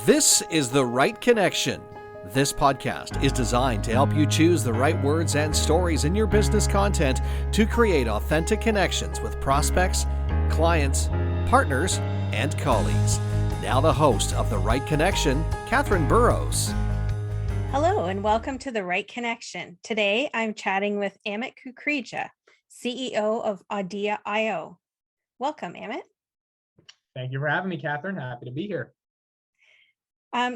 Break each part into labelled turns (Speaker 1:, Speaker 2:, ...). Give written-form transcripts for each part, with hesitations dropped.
Speaker 1: This is The Right Connection. This podcast is designed to help you choose the right words and stories in your business content to create authentic connections with prospects, clients, partners, and colleagues. Now the host of The Right Connection, Katherine Burrows.
Speaker 2: Hello and welcome to The Right Connection. Today I'm chatting with Amit Kukreja, CEO of Idea.io. Welcome, Amit.
Speaker 3: Thank you for having me, Catherine. Happy to be here.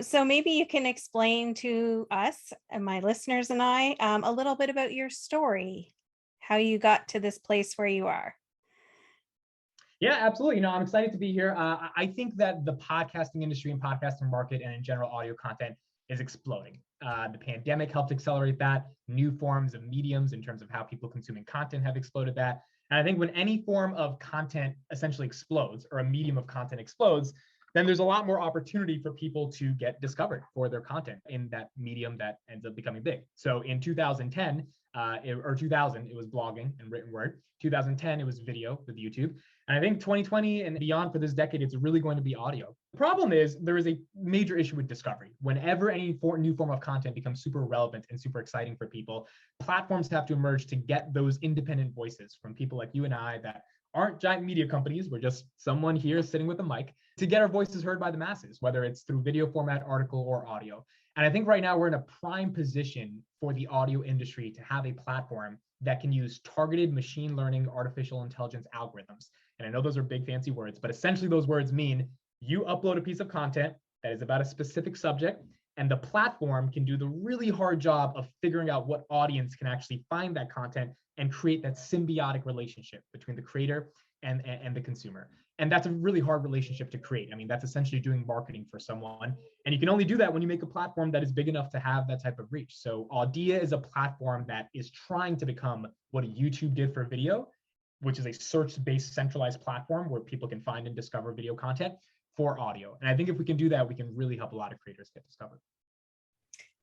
Speaker 2: So maybe you can explain to us and my listeners and I a little bit about your story, how you got to this place where you are.
Speaker 3: Yeah, absolutely. I'm excited to be here. I think that the podcasting industry and podcasting market and in general audio content is exploding. The pandemic helped accelerate that. New forms of mediums in terms of how people consuming content have exploded that. And I think when any form of content essentially explodes or a medium of content explodes, then there's a lot more opportunity for people to get discovered for their content in that medium that ends up becoming big. So in 2010 or 2000, it was blogging and written word. 2010, it was video with YouTube. And I think 2020 and beyond for this decade, it's really going to be audio. The problem is there is a major issue with discovery. Whenever any new form of content becomes super relevant and super exciting for people, platforms have to emerge to get those independent voices from people like you and I that aren't giant media companies. We're just someone here sitting with a mic to get our voices heard by the masses, whether it's through video format, article, or audio. And I think right now we're in a prime position for the audio industry to have a platform that can use targeted machine learning, artificial intelligence algorithms. And I know those are big fancy words, but essentially those words mean you upload a piece of content that is about a specific subject, and the platform can do the really hard job of figuring out what audience can actually find that content and create that symbiotic relationship between the creator and the consumer. And that's a really hard relationship to create. I mean, that's essentially doing marketing for someone. And you can only do that when you make a platform that is big enough to have that type of reach. So Idea is a platform that is trying to become what YouTube did for video, which is a search-based centralized platform where people can find and discover video content for audio. And I think if we can do that, we can really help a lot of creators get discovered.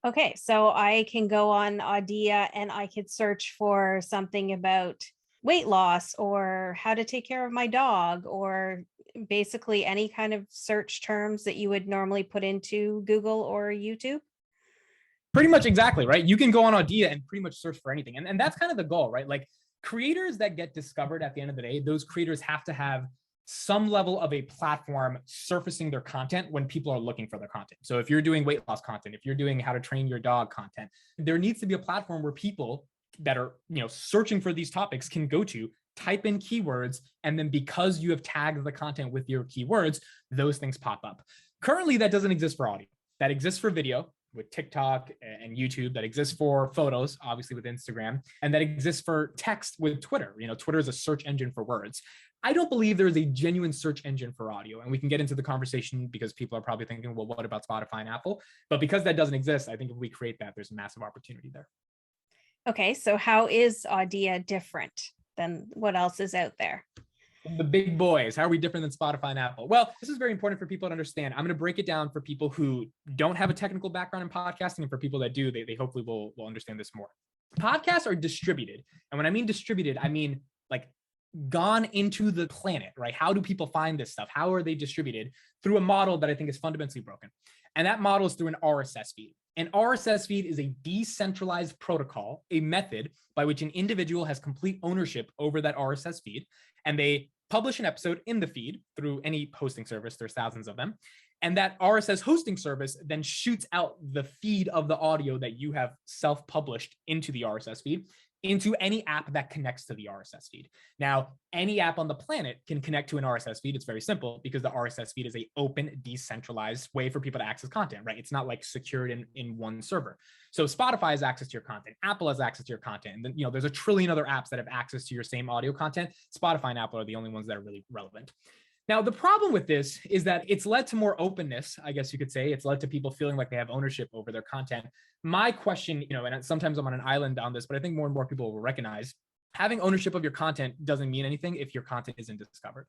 Speaker 2: Okay, so I can go on Idea and I could search for something about weight loss or how to take care of my dog, or basically any kind of search terms that you would normally put into Google or YouTube.
Speaker 3: Pretty much exactly, right? You can go on Idea and pretty much search for anything. And that's kind of the goal, right? Like creators that get discovered at the end of the day, those creators have to have some level of a platform surfacing their content when people are looking for their content. So if you're doing weight loss content, if you're doing how to train your dog content, there needs to be a platform where people that are, searching for these topics can go to, type in keywords, and then because you have tagged the content with your keywords, those things pop up. Currently, that doesn't exist for audio. That exists for video with TikTok and YouTube, that exists for photos, obviously with Instagram, and that exists for text with Twitter. Twitter is a search engine for words. I don't believe there is a genuine search engine for audio. And we can get into the conversation because people are probably thinking, well, what about Spotify and Apple? But because that doesn't exist, I think if we create that, there's a massive opportunity there.
Speaker 2: Okay, so how is Idea different than what else is out there?
Speaker 3: The big boys. How are we different than Spotify and Apple? Well, this is very important for people to understand. I'm going to break it down for people who don't have a technical background in podcasting, and for people that do, they hopefully will understand this more. Podcasts are distributed. And when I mean distributed, I mean like gone into the planet, right? How do people find this stuff? How are they distributed? Through a model that I think is fundamentally broken. And that model is through an RSS feed. An RSS feed is a decentralized protocol, a method by which an individual has complete ownership over that RSS feed, and they publish an episode in the feed through any hosting service. There's thousands of them. And that RSS hosting service then shoots out the feed of the audio that you have self-published into the RSS feed into any app that connects to the RSS feed. Now, any app on the planet can connect to an RSS feed. It's very simple because the RSS feed is an open, decentralized way for people to access content, right? It's not like secured in one server. So Spotify has access to your content. Apple has access to your content. And then, there's a trillion other apps that have access to your same audio content. Spotify and Apple are the only ones that are really relevant. Now, the problem with this is that it's led to more openness, I guess you could say. It's led to people feeling like they have ownership over their content. My question, and sometimes I'm on an island on this, but I think more and more people will recognize having ownership of your content doesn't mean anything if your content isn't discovered.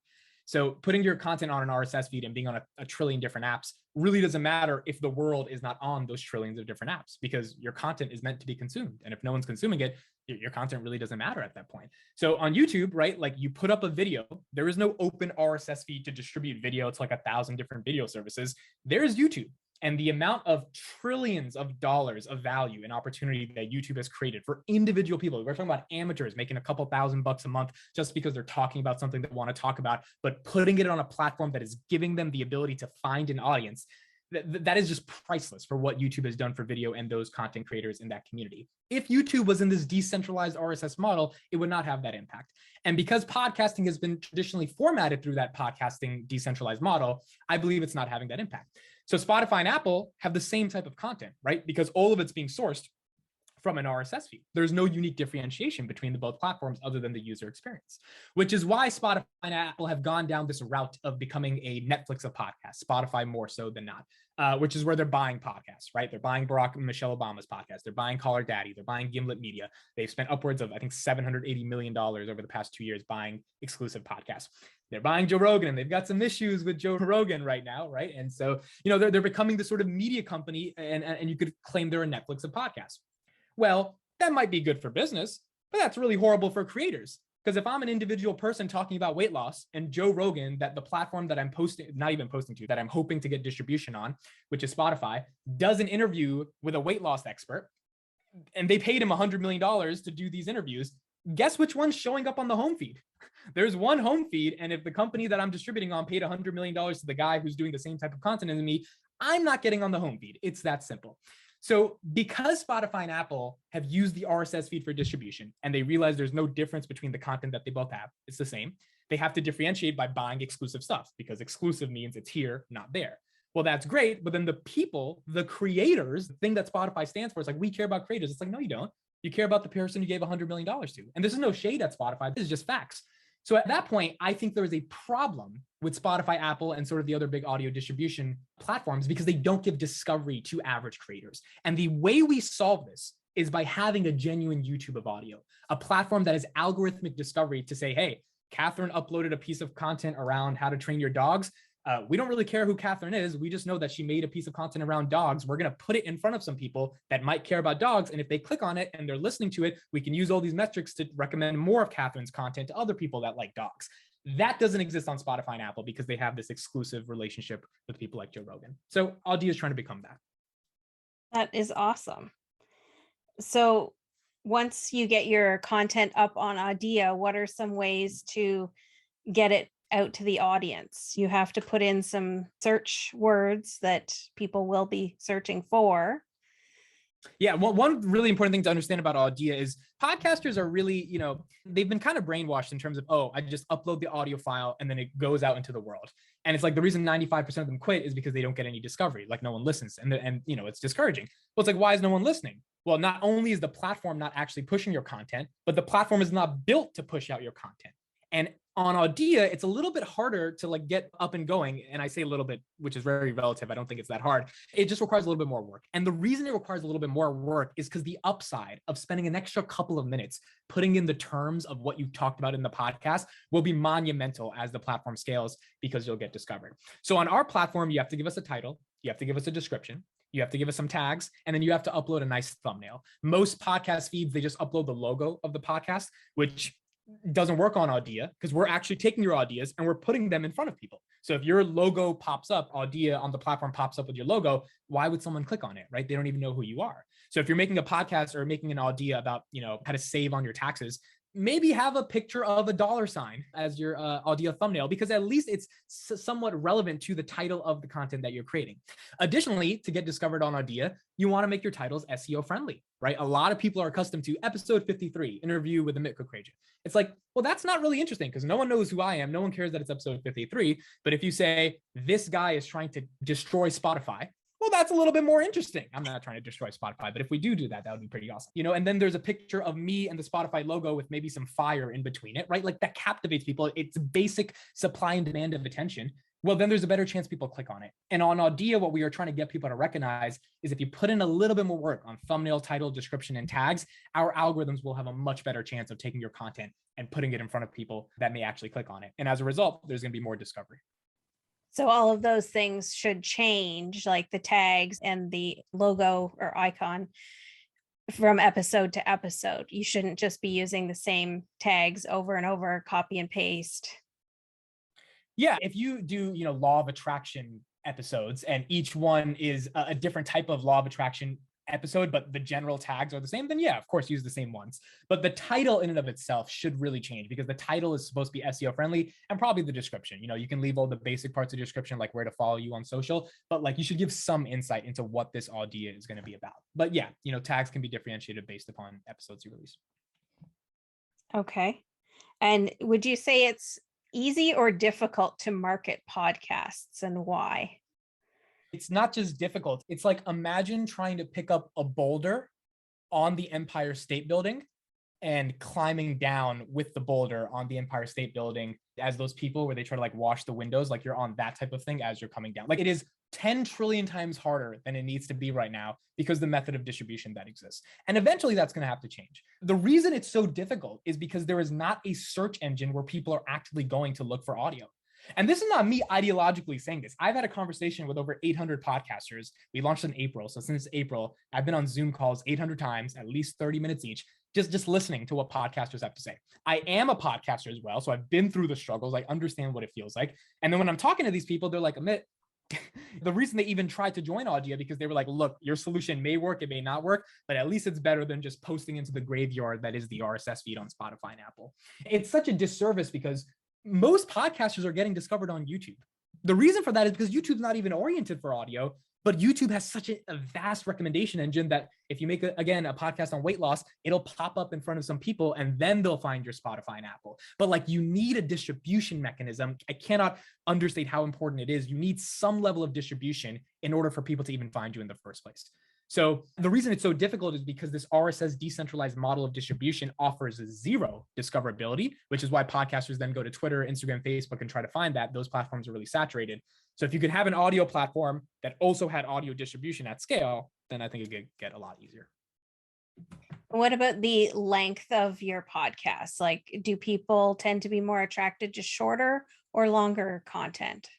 Speaker 4: So putting your content on an RSS feed and being on a trillion different apps really doesn't matter if the world is not on those trillions of different apps, because your content is meant to be consumed. And if no one's consuming it, your content really doesn't matter at that point. So on YouTube, right, like you put up a video, there is no open RSS feed to distribute video. It's like 1,000 different video services. There's YouTube. And the amount of trillions of dollars of value and opportunity that YouTube has created for individual people. We're talking about amateurs making a couple $1,000 a month just because they're talking about something they want to talk about, but putting it on a platform that is giving them the ability to find an audience. That is just priceless for what YouTube has done for video and those content creators in that community. If YouTube was in this decentralized RSS model, it would not have that impact. And because podcasting has been traditionally formatted through that podcasting decentralized model, I believe it's not having that impact. So Spotify and Apple have the same type of content, right? Because all of it's being sourced from an RSS feed. There's no unique differentiation between the both platforms other than the user experience, which is why Spotify and Apple have gone down this route of becoming a Netflix of podcasts, Spotify more so than not, which is where they're buying podcasts, right? They're buying Barack and Michelle Obama's podcast. They're buying Call Her Daddy. They're buying Gimlet Media. They've spent upwards of, I think, $780 million over the past 2 years buying exclusive podcasts. They're buying Joe Rogan, and they've got some issues with Joe Rogan right now, right? And so, they're becoming this sort of media company, and you could claim they're a Netflix of podcasts. Well, that might be good for business, but that's really horrible for creators. Because if I'm an individual person talking about weight loss, and Joe Rogan, that the platform that I'm that I'm hoping to get distribution on, which is Spotify, does an interview with a weight loss expert, and they paid him $100 million to do these interviews, guess which one's showing up on the home feed? There's one home feed, and if the company that I'm distributing on paid $100 million to the guy who's doing the same type of content as me, I'm not getting on the home feed. It's that simple. So because Spotify and Apple have used the RSS feed for distribution, and they realize there's no difference between the content that they both have, it's the same, they have to differentiate by buying exclusive stuff, because exclusive means it's here, not there. Well, that's great, but then the people, the creators, the thing that Spotify stands for is like, we care about creators. It's like, no, you don't. You care about the person you gave $100 million to. And this is no shade at Spotify. This is just facts. So at that point, I think there is a problem with Spotify, Apple, and sort of the other big audio distribution platforms, because they don't give discovery to average creators. And the way we solve this is by having a genuine YouTube of audio, a platform that is algorithmic discovery to say, hey, Katherine uploaded a piece of content around how to train your dogs. We don't really care who Katherine is. We just know that she made a piece of content around dogs. We're going to put it in front of some people that might care about dogs. And if they click on it and they're listening to it, we can use all these metrics to recommend more of Katherine's content to other people that like dogs. That doesn't exist on Spotify and Apple because they have this exclusive relationship with people like Joe Rogan. So Audio is trying to become that.
Speaker 2: That is awesome. So once you get your content up on Audio, what are some ways to get it out to the audience? You have to put in some search words that people will be searching for.
Speaker 4: Yeah, one really important thing to understand about Audio is podcasters are really, they've been kind of brainwashed in terms of, oh, I just upload the audio file and then it goes out into the world. And it's like the reason 95% of them quit is because they don't get any discovery, like no one listens. And it's discouraging. Well, it's like, why is no one listening? Well, not only is the platform not actually pushing your content, but the platform is not built to push out your content. And on Audio, it's a little bit harder to get up and going. And I say a little bit, which is very relative. I don't think it's that hard. It just requires a little bit more work. And the reason it requires a little bit more work is because the upside of spending an extra couple of minutes putting in the terms of what you talked about in the podcast will be monumental as the platform scales, because you'll get discovered. So on our platform, you have to give us a title. You have to give us a description. You have to give us some tags, and then you have to upload a nice thumbnail. Most podcast feeds, they just upload the logo of the podcast, which doesn't work on Audio because we're actually taking your ideas and we're putting them in front of people. So if your logo pops up, Audio on the platform pops up with your logo, why would someone click on it, right? They don't even know who you are. So if you're making a podcast or making an Audio about, how to save on your taxes, maybe have a picture of a $sign as your Audio thumbnail, because at least it's somewhat relevant to the title of the content that you're creating. Additionally, to get discovered on Audio, you want to make your titles SEO friendly, right? A lot of people are accustomed to episode 53, interview with Amit Kukreja. It's like, well, that's not really interesting because no one knows who I am. No one cares that it's episode 53. But if you say, this guy is trying to destroy Spotify, well, that's a little bit more interesting. I'm not trying to destroy Spotify, but if we do that, that would be pretty awesome. And then there's a picture of me and the Spotify logo with maybe some fire in between it, right? Like that captivates people. It's basic supply and demand of attention. well, then there's a better chance people click on it. And on Audia, what we are trying to get people to recognize is if you put in a little bit more work on thumbnail, title, description, and tags, our algorithms will have a much better chance of taking your content and putting it in front of people that may actually click on it. And as a result, there's going to be more discovery.
Speaker 2: So all of those things should change, like the tags and the logo or icon from episode to episode. You shouldn't just be using the same tags over and over, copy and paste.
Speaker 4: Yeah, if you do, law of attraction episodes and each one is a different type of law of attraction episode, but the general tags are the same, then yeah, of course, use the same ones. But the title in and of itself should really change because the title is supposed to be SEO friendly and probably the description. You can leave all the basic parts of the description, like where to follow you on social, but like you should give some insight into what this idea is going to be about. But yeah, tags can be differentiated based upon episodes you release.
Speaker 2: Okay. And would you say it's easy or difficult to market podcasts, and why?
Speaker 4: It's not just difficult. It's like, imagine trying to pick up a boulder on the Empire State Building and climbing down with the boulder on the Empire State Building as those people where they try to like wash the windows, like you're on that type of thing as you're coming down. Like it is 10 trillion times harder than it needs to be right now because the method of distribution that exists. And eventually that's going to have to change. The reason it's so difficult is because there is not a search engine where people are actively going to look for audio. And this is not me ideologically saying this. I've had a conversation with over 800 podcasters. We launched in April. So since April, I've been on Zoom calls 800 times, at least 30 minutes each, just listening to what podcasters have to say. I am a podcaster as well. So I've been through the struggles. I understand what it feels like. And then when I'm talking to these people, they're like, Amit, the reason they even tried to join Audia because they were like, look, your solution may work, it may not work, but at least it's better than just posting into the graveyard that is the RSS feed on Spotify and Apple. It's such a disservice because most podcasters are getting discovered on YouTube. The reason for that is because YouTube's not even oriented for audio, but YouTube has such a vast recommendation engine that if you make, a podcast on weight loss, it'll pop up in front of some people and then they'll find your Spotify and Apple. But like you need a distribution mechanism. I cannot understate how important it is. You need some level of distribution in order for people to even find you in the first place. So the reason it's so difficult is because this RSS decentralized model of distribution offers zero discoverability, which is why podcasters then go to Twitter, Instagram, Facebook, and try to find that. Those platforms are really saturated. So if you could have an audio platform that also had audio distribution at scale, then I think it could get a lot easier.
Speaker 2: What about the length of your podcast? Like, do people tend to be more attracted to shorter or longer content?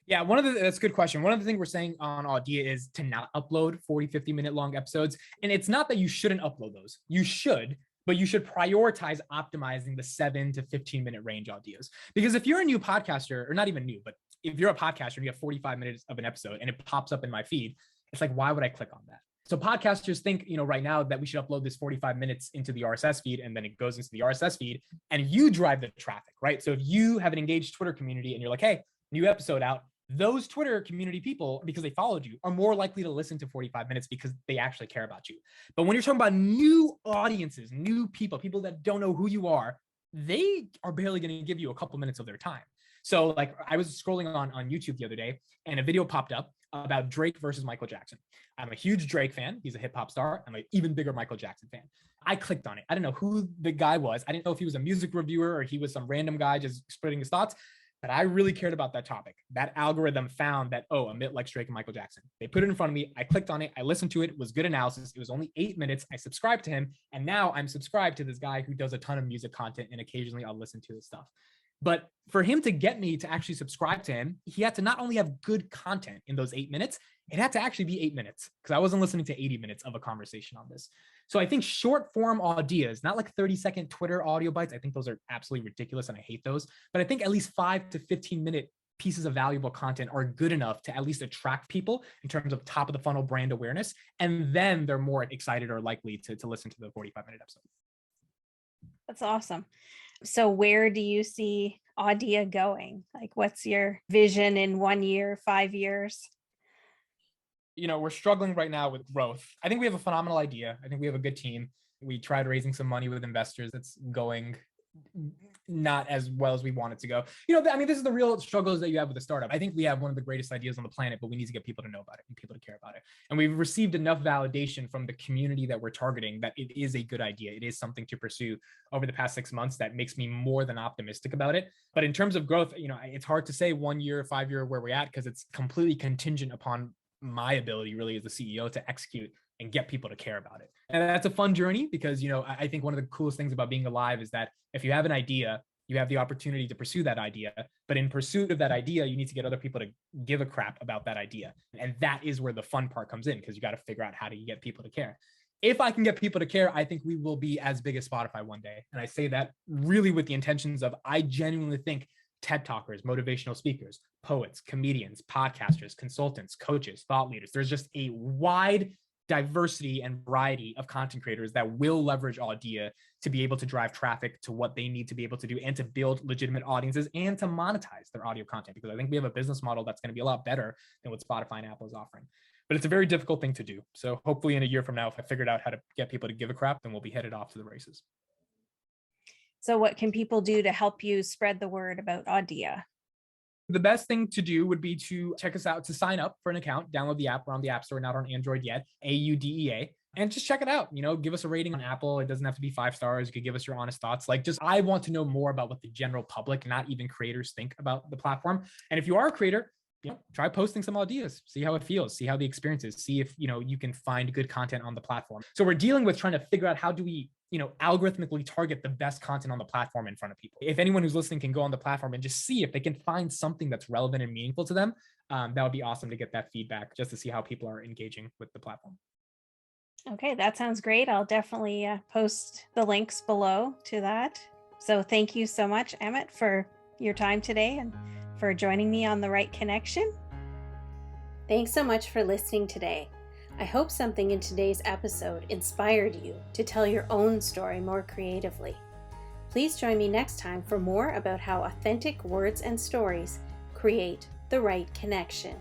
Speaker 4: Yeah, that's a good question. One of the things we're saying on Audia is to not upload 40, 50-minute long episodes. And it's not that you shouldn't upload those. You should, but you should prioritize optimizing the 7 to 15-minute range Audios. Because if you're a new podcaster, or not even new, but if you're a podcaster and you have 45 minutes of an episode and it pops up in my feed, it's like, why would I click on that? So podcasters think, right now that we should upload this 45 minutes into the RSS feed and then it goes into the RSS feed and you drive the traffic, right? So if you have an engaged Twitter community and you're like, hey, new episode out, those Twitter community people, because they followed you, are more likely to listen to 45 minutes because they actually care about you. But when you're talking about new audiences, new people that don't know who you are, they are barely going to give you a couple minutes of their time. So like I was scrolling on YouTube the other day and a video popped up about Drake versus Michael Jackson. I'm a huge Drake fan. He's a hip hop star. I'm an even bigger Michael Jackson fan. I clicked on it. I didn't know who the guy was. I didn't know if he was a music reviewer or he was some random guy just spreading his thoughts. But I really cared about that topic. That algorithm found that, oh, Amit likes Drake and Michael Jackson. They put it in front of me. I clicked on it. I listened to it. It was good analysis. It was only 8 minutes. I subscribed to him. And now I'm subscribed to this guy who does a ton of music content. And occasionally I'll listen to his stuff. But for him to get me to actually subscribe to him, he had to not only have good content in those 8 minutes, it had to actually be 8 minutes because I wasn't listening to 80 minutes of a conversation on this. So I think short form ideas, not like 30-second Twitter audio bites. I think those are absolutely ridiculous and I hate those. But I think at least 5 to 15-minute pieces of valuable content are good enough to at least attract people in terms of top of the funnel brand awareness. And then they're more excited or likely to listen to the 45-minute episode.
Speaker 2: That's awesome. So where do you see Audia going? Like, what's your vision in 1 year, 5 years?
Speaker 4: We're struggling right now with growth. I think we have a phenomenal idea. I think we have a good team. We tried raising some money with investors. That's going not as well as we want it to go. I mean, this is the real struggles that you have with a startup. I think we have one of the greatest ideas on the planet, but we need to get people to know about it and people to care about it. And we've received enough validation from the community that we're targeting that it is a good idea. It is something to pursue over the past 6 months that makes me more than optimistic about it. But in terms of growth, it's hard to say 1 year, 5 year where we're at, because it's completely contingent upon my ability really as the CEO to execute and get people to care about it. And that's a fun journey because, I think one of the coolest things about being alive is that if you have an idea, you have the opportunity to pursue that idea. But in pursuit of that idea, you need to get other people to give a crap about that idea. And that is where the fun part comes in, because you got to figure out how to get people to care. If I can get people to care, I think we will be as big as Spotify one day. And I say that really with the intentions of, I genuinely think TED talkers, motivational speakers, poets, comedians, podcasters, consultants, coaches, thought leaders, there's just a wide diversity and variety of content creators that will leverage Audia to be able to drive traffic to what they need to be able to do and to build legitimate audiences and to monetize their audio content, because I think we have a business model that's going to be a lot better than what Spotify and Apple is offering. But it's a very difficult thing to do. So hopefully in a year from now, if I figured out how to get people to give a crap, then we'll be headed off to the races.
Speaker 2: So what can people do to help you spread the word about Audia?
Speaker 4: The best thing to do would be to check us out, to sign up for an account, download the app. We're on the App Store, not on Android yet, AUDEA, and just check it out. Give us a rating on Apple. It doesn't have to be 5 stars. You could give us your honest thoughts. I want to know more about what the general public, not even creators, think about the platform. And if you are a creator, try posting some ideas, see how it feels, see how the experience is, see if, you can find good content on the platform. So we're dealing with trying to figure out how do we, algorithmically target the best content on the platform in front of people. If anyone who's listening can go on the platform and just see if they can find something that's relevant and meaningful to them, that would be awesome to get that feedback, just to see how people are engaging with the platform.
Speaker 2: Okay, that sounds great. I'll definitely post the links below to that. So thank you so much, Amit, for your time today and for joining me on The Right Connection. Thanks so much for listening today. I hope something in today's episode inspired you to tell your own story more creatively. Please join me next time for more about how authentic words and stories create the right connection.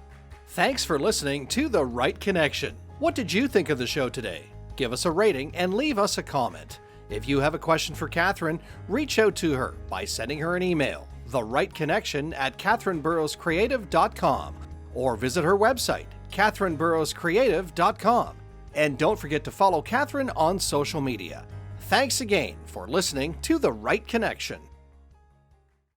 Speaker 1: Thanks for listening to The Right Connection. What did you think of the show today? Give us a rating and leave us a comment. If you have a question for Katherine, reach out to her by sending her an email, therightconnection@katherineburrowscreative.com, or visit her website, katherineburrowscreative.com. And don't forget to follow Katherine on social media. Thanks again for listening to The Right Connection.